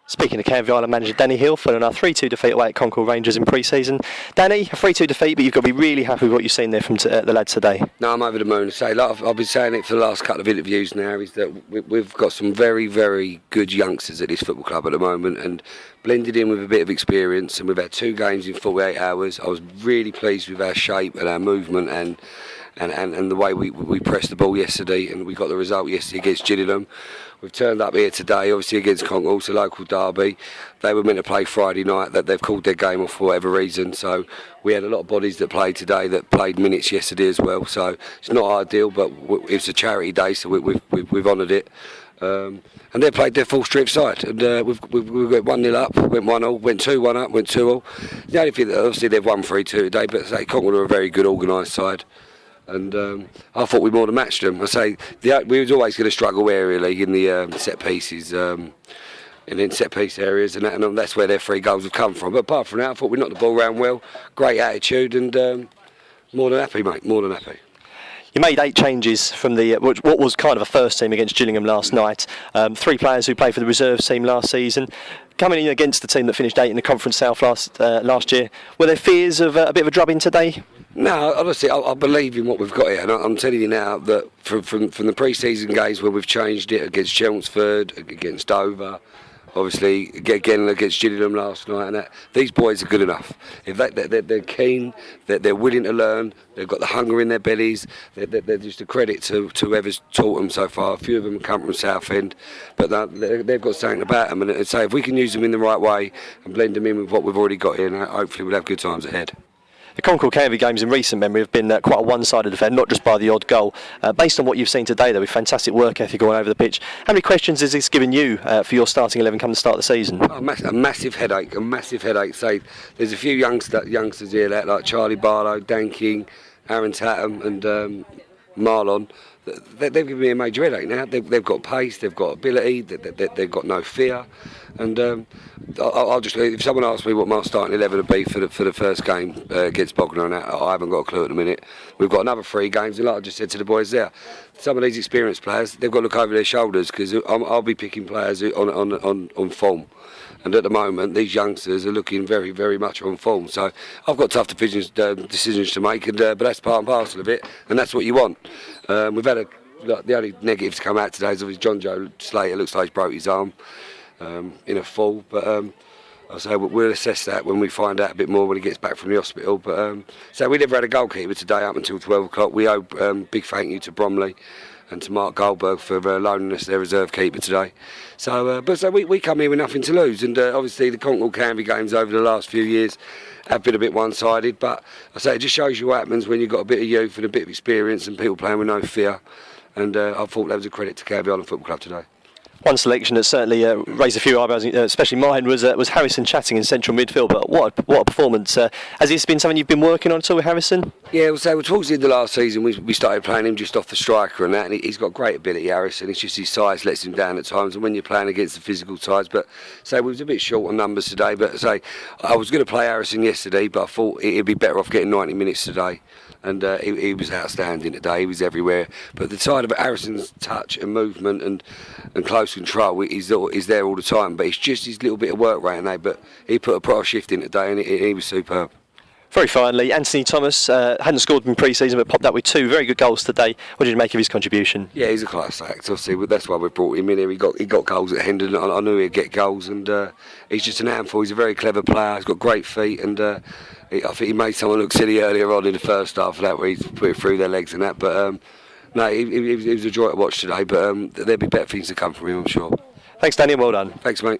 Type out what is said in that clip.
Speaking of Canvey Island manager Danny Heale, following our 3-2 defeat away at Concord Rangers in pre-season. Danny, a 3-2 defeat, but you've got to be really happy with what you've seen there from the lads today. No, I'm over the moon. I've been saying it for the last couple of interviews now, is that we've got some very, very good youngsters at this football club at the moment, and blended in with a bit of experience, and we've had 2 games in 48 hours. I was really pleased with our shape and our movement and the way we pressed the ball yesterday, and we got the result yesterday against Gillingham. We've turned up here today, obviously against Concord, it's a local derby. They were meant to play Friday night, that they've called their game off for whatever reason. So we had a lot of bodies that played today that played minutes yesterday as well. So it's not ideal, but it's a charity day, so we've honoured it. And they played their full strength side, and we've got 1-0 up, went 1-0, went 2-1 up, went 2-2. The only thing that obviously they've won 3-2 today, but Concord are a very good organised side. And I thought we more than matched them. We was always going to struggle aerially in the set pieces, and in set piece areas, and that's where their 3 goals have come from. But apart from that, I thought we knocked the ball around well, great attitude, and more than happy, mate, more than happy. You made 8 changes from what was kind of a first team against Gillingham last night. 3 players who played for the reserves team last season. Coming in against the team that finished 8 in the Conference South last year, were there fears of a bit of a drubbing today? No, honestly, I believe in what we've got here, and I'm telling you now that from the pre-season games where we've changed it against Chelmsford, against Dover, obviously again against Gillingham last night, and these boys are good enough. If they're keen, they're willing to learn, they've got the hunger in their bellies. They're just a credit to whoever's taught them so far. A few of them come from Southend, but they've got something about them. And so if we can use them in the right way and blend them in with what we've already got here, hopefully we'll have good times ahead. The Concord Canvey games in recent memory have been quite a one-sided affair, not just by the odd goal. Based on what you've seen today, though, with fantastic work ethic all over the pitch, how many questions has this given you for your starting 11 come the start of the season? Oh, a massive headache. Say, there's a few youngsters here like Charlie Barlow, Dan King, Aaron Tatham and Marlon. They've given me a major headache now. They've got pace, they've got ability, they've got no fear. And I'll just, if someone asks me what my starting 11 would be for the first game against Bognor, I haven't got a clue at the minute. We've got another 3 games, and like I just said to the boys there, some of these experienced players, they've got to look over their shoulders, because I'll be picking players on form. And at the moment, these youngsters are looking very, very much on form. So I've got tough decisions to make, but that's part and parcel of it, and that's what you want. We've had the only negatives to come out today is obviously John Joe Slater looks like he's broke his arm in a fall, but I'll say we'll assess that when we find out a bit more when he gets back from the hospital. But so we never had a goalkeeper today up until 12 o'clock. We owe big thank you to Bromley and to Mark Goldberg for loaning us their reserve keeper today. So we come here with nothing to lose, and obviously the Concord Canvey games over the last few years have been a bit one-sided, but I say it just shows you what happens when you've got a bit of youth and a bit of experience and people playing with no fear, and I thought that was a credit to Canvey Island Football Club today. One selection that certainly raised a few eyebrows, especially mine, was Harrison Chatting in central midfield. But what a performance! Has this been something you've been working on at all with Harrison? Yeah, well, towards the end of the last season, we started playing him just off the striker and that, and he's got great ability, Harrison. It's just his size lets him down at times, and when you're playing against the physical sides. But we was a bit short on numbers today. But I was going to play Harrison yesterday, but I thought he'd be better off getting 90 minutes today. And he was outstanding today. He was everywhere. But the side of Harrison's touch and movement and close control is there all the time. But it's just his little bit of work rate today. But he put a proper shift in today, and he was superb. Very finally, Anthony Thomas hadn't scored in pre-season, but popped up with 2 very good goals today. What did you make of his contribution? Yeah, he's a class act. Obviously, that's why we brought him in here. He got goals at Hendon. I knew he'd get goals, and he's just an handful. He's a very clever player. He's got great feet, and I think he made someone look silly earlier on in the first half of that, where he put it through their legs and that. But no, he was a joy to watch today. But there'll be better things to come from him, I'm sure. Thanks, Danny. Well done. Thanks, mate.